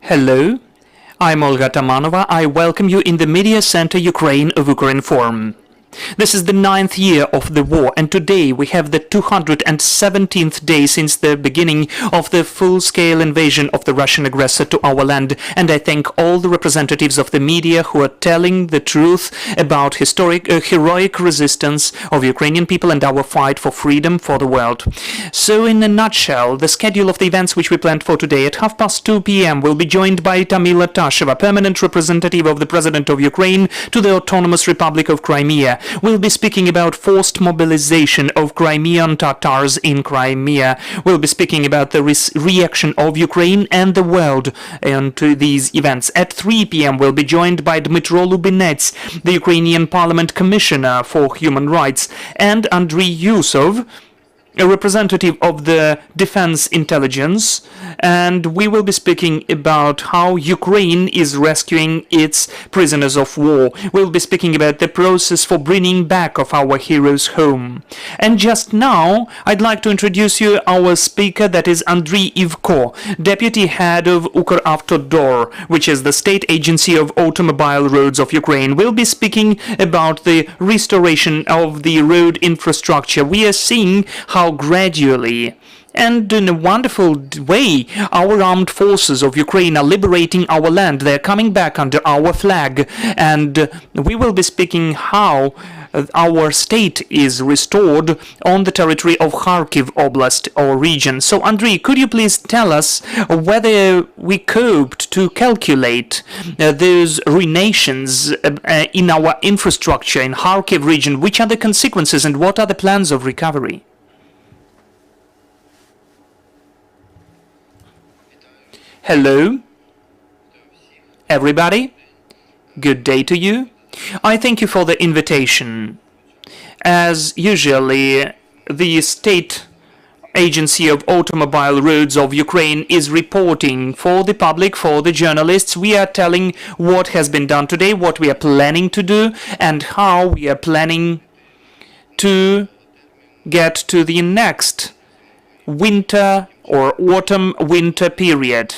Hello, I'm Olga Tamanova. I welcome you in the Media Center Ukraine of Ukrinform. This is the 9th year of the war, and today we have the 217th day since the beginning of the full-scale invasion of the Russian aggressor to our land, and I thank all the representatives of the media who are telling the truth about heroic resistance of Ukrainian people and our fight for freedom for the world. So in a nutshell, the schedule of the events which we planned for today at 2:30 p.m. will be joined by Tamila Tasheva, permanent representative of the President of Ukraine to the Autonomous Republic of Crimea. We'll be speaking about forced mobilization of Crimean Tatars in Crimea. We'll be speaking about the reaction of Ukraine and the world to these events. At 3 p.m. we'll be joined by Dmytro Lubinets, the Ukrainian Parliament Commissioner for Human Rights, and Andriy, a representative of the Defense Intelligence, and we will be speaking about how Ukraine is rescuing its prisoners of war. We'll be speaking about the process for bringing back of our heroes home. And just now, I'd like to introduce you our speaker, that is Andriy Ivko, deputy head of Ukravtodor, which is the state agency of automobile roads of Ukraine. We'll be speaking about the restoration of the road infrastructure. We are seeing how gradually and in a wonderful way our armed forces of Ukraine are liberating our land. They're coming back under our flag, and we will be speaking how our state is restored on the territory of Kharkiv Oblast or region. So Andriy, could you please tell us whether we coped to calculate those renations in our infrastructure in Kharkiv region? Which are the consequences and what are the plans of recovery? Hello, everybody. Good day to you. I thank you for the invitation. As usually, the State Agency of Automobile Roads of Ukraine is reporting for the public, for the journalists. We are telling what has been done today, what we are planning to do, and how we are planning to get to the next winter or autumn-winter period.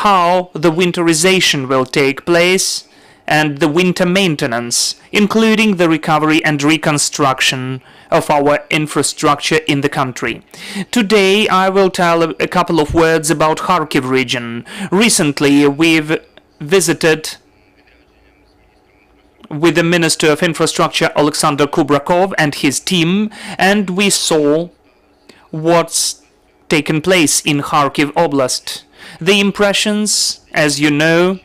How the winterization will take place and the winter maintenance, including the recovery and reconstruction of our infrastructure in the country. Today I will tell a couple of words about Kharkiv region. Recently we've visited with the Minister of Infrastructure Alexander Kubrakov and his team, and we saw what's taken place in Kharkiv Oblast. The impressions, as you know,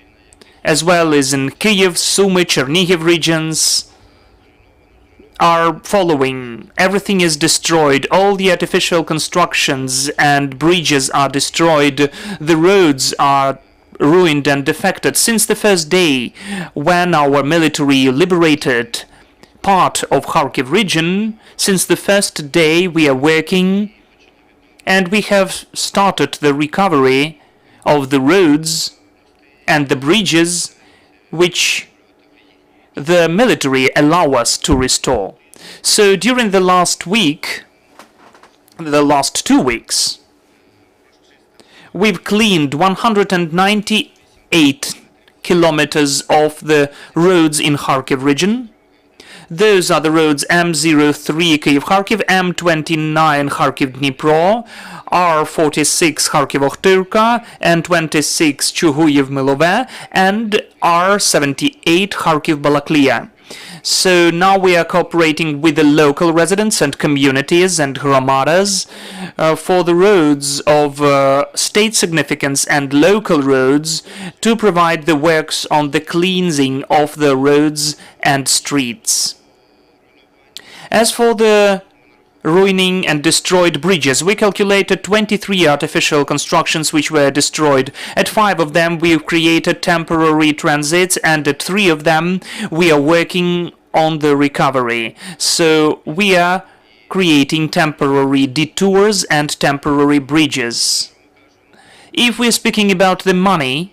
as well as in Kyiv, Sumy, Chernihiv regions, are following. Everything is destroyed. All the artificial constructions and bridges are destroyed. The roads are ruined and defected. Since the first day when our military liberated part of Kharkiv region, since the first day we are working, and we have started the recovery of the roads and the bridges which the military allow us to restore. So during the last 2 weeks, we've cleaned 198 kilometers of the roads in Kharkiv region. Those are the roads M03 Kyiv-Kharkiv, M29 Kharkiv-Dnipro, R46 Kharkiv-Ochtyrka, N26 Chuguyev-Milove, and R78 Kharkiv-Balaklia. So now we are cooperating with the local residents and communities and hromadas for the roads of state significance and local roads to provide the works on the cleansing of the roads and streets. As for the ruining and destroyed bridges, we calculated 23 artificial constructions which were destroyed. At 5 of them we've created temporary transits, and at 3 of them we are working on the recovery. So we are creating temporary detours and temporary bridges. If we're speaking about the money,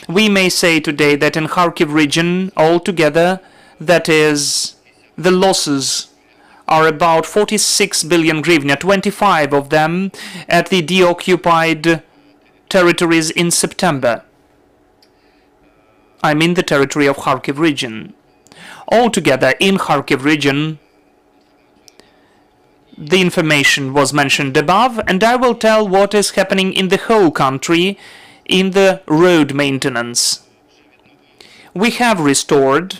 we may say today that in Kharkiv region altogether, that is, the losses are about 46 billion hryvnia, 25 of them at the deoccupied territories in September. I mean the territory of Kharkiv region. Altogether, in Kharkiv region, the information was mentioned above, and I will tell what is happening in the whole country in the road maintenance. We have restored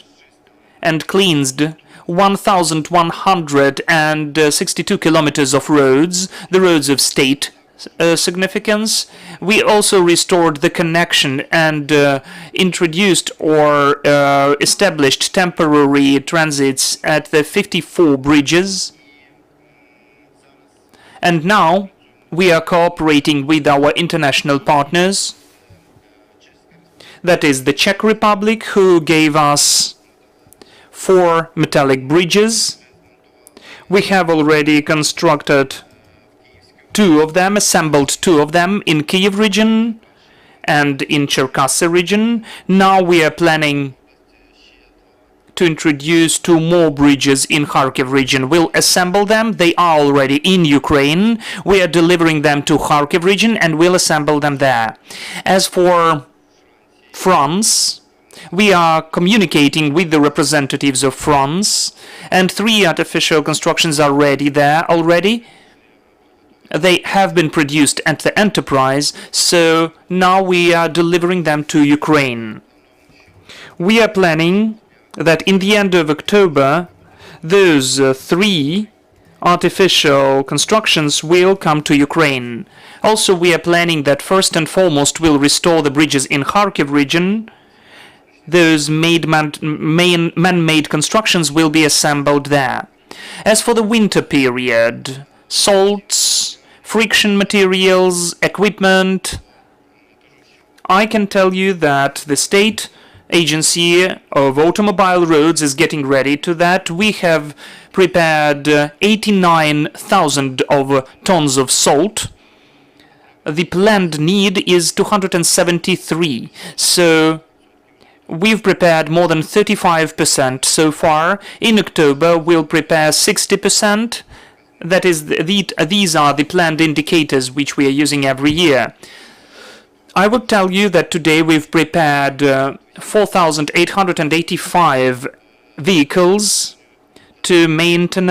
and cleansed 1,162 kilometers of roads, the roads of state significance. We also restored the connection and introduced or established temporary transits at the 54 bridges. And now we are cooperating with our international partners. That is the Czech Republic, who gave us 4 metallic bridges. We have already constructed 2 of them, assembled 2 of them in Kyiv region and in Cherkasy region. Now we are planning to introduce 2 more bridges in Kharkiv region. We'll assemble them. They are already in Ukraine. We are delivering them to Kharkiv region and we'll assemble them there. As for France, we are communicating with the representatives of France, and 3 artificial constructions are ready there already. They have been produced at the enterprise, so now we are delivering them to Ukraine. We are planning that in the end of October, those 3 artificial constructions will come to Ukraine. Also, we are planning that first and foremost we'll restore the bridges in Kharkiv region. Those man-made constructions will be assembled there. As for the winter period, salts, friction materials, equipment, I can tell you that the State Agency of Automobile Roads is getting ready to that. We have prepared 89,000 of tons of salt. The planned need is 273, so we've prepared more than 35% so far. In October, we'll prepare 60%. That is, these are the planned indicators which we are using every year. I would tell you that today we've prepared 4,885 vehicles to maintain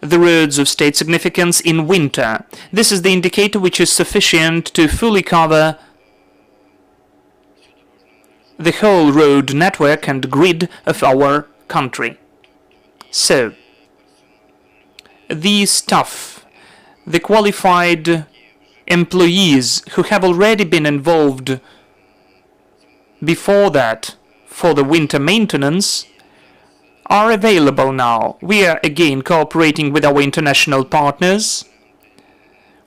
the roads of state significance in winter. This is the indicator which is sufficient to fully cover the whole road network and grid of our country. So, the staff, the qualified employees who have already been involved before that for the winter maintenance are available now. We are again cooperating with our international partners.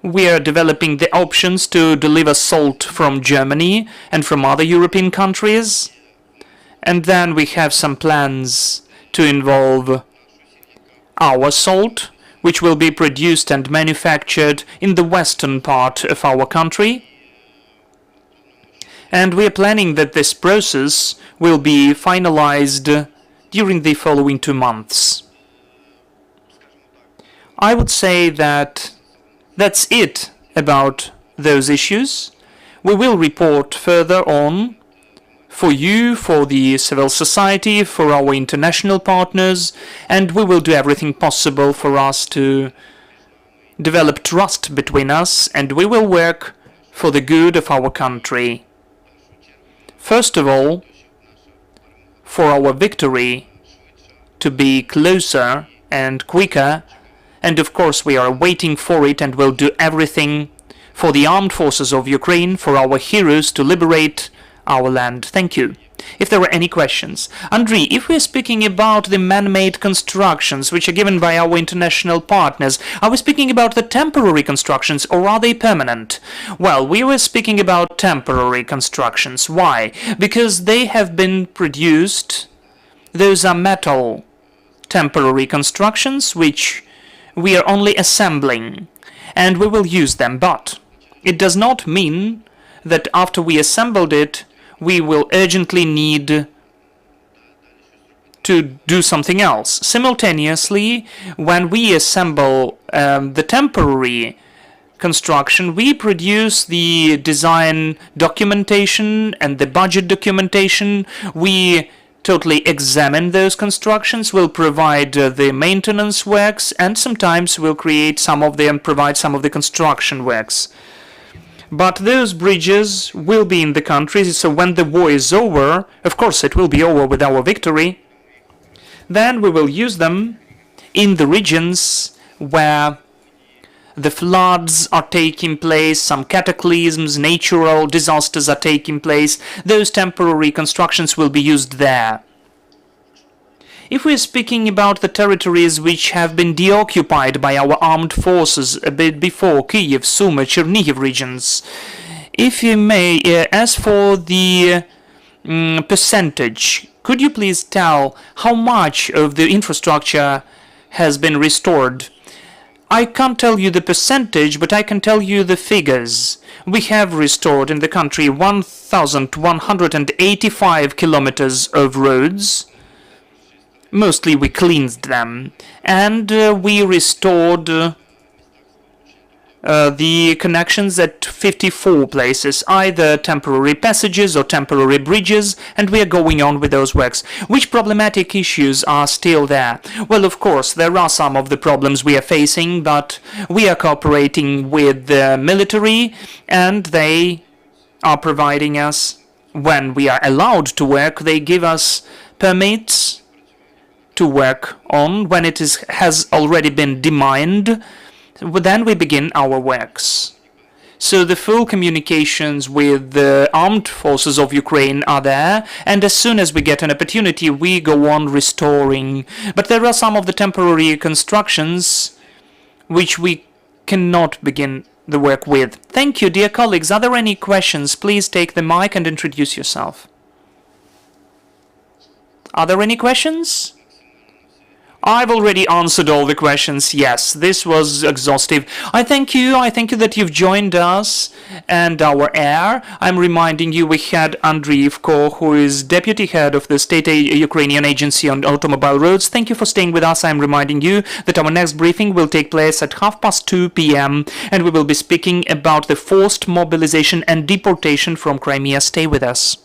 We are developing the options to deliver salt from Germany and from other European countries. And then we have some plans to involve our salt, which will be produced and manufactured in the western part of our country. And we are planning that this process will be finalized during the following 2 months. I would say that that's it about those issues. We will report further on for you, for the civil society, for our international partners, and we will do everything possible for us to develop trust between us, and we will work for the good of our country. First of all, for our victory to be closer and quicker, and of course we are waiting for it and will do everything for the armed forces of Ukraine, for our heroes to liberate our land. Thank you. If there are any questions. Andriy, if we're speaking about the man-made constructions which are given by our international partners, are we speaking about the temporary constructions or are they permanent? Well, we were speaking about temporary constructions. Why? Because they have been produced, those are metal temporary constructions which we are only assembling, and we will use them, but it does not mean that after we assembled it, we will urgently need to do something else. Simultaneously, when we assemble the temporary construction. We produce the design documentation and the budget documentation. We totally examine those constructions. We'll provide the maintenance works, and sometimes we'll create some of them, provide some of the construction works. But those bridges will be in the country, so when the war is over, of course it will be over with our victory, then we will use them in the regions where the floods are taking place, some cataclysms, natural disasters are taking place. Those temporary constructions will be used there. If we are speaking about the territories which have been deoccupied by our armed forces a bit before, Kyiv, Sumy, Chernihiv regions, if you may, as for the percentage, could you please tell how much of the infrastructure has been restored? I can't tell you the percentage, but I can tell you the figures. We have restored in the country 1,185 kilometers of roads. Mostly we cleansed them, and we restored the connections at 54 places, either temporary passages or temporary bridges, and we are going on with those works. Which problematic issues are still there? Well, of course, there are some of the problems we are facing, but we are cooperating with the military, and they are providing us, when we are allowed to work, they give us permits to work on. When it has already been demined, then we begin our works. So the full communications with the armed forces of Ukraine are there, and as soon as we get an opportunity, we go on restoring. But there are some of the temporary constructions which we cannot begin the work with. Thank you, dear colleagues. Are there any questions? Please take the mic and introduce yourself. Are there any questions? I've already answered all the questions. Yes, this was exhaustive. I thank you that you've joined us and our air. I'm reminding you we had Andriy Ivko, who is deputy head of the State Ukrainian Agency on Automobile Roads. Thank you for staying with us. I'm reminding you that our next briefing will take place at 2:30 p.m. and we will be speaking about the forced mobilization and deportation from Crimea. Stay with us.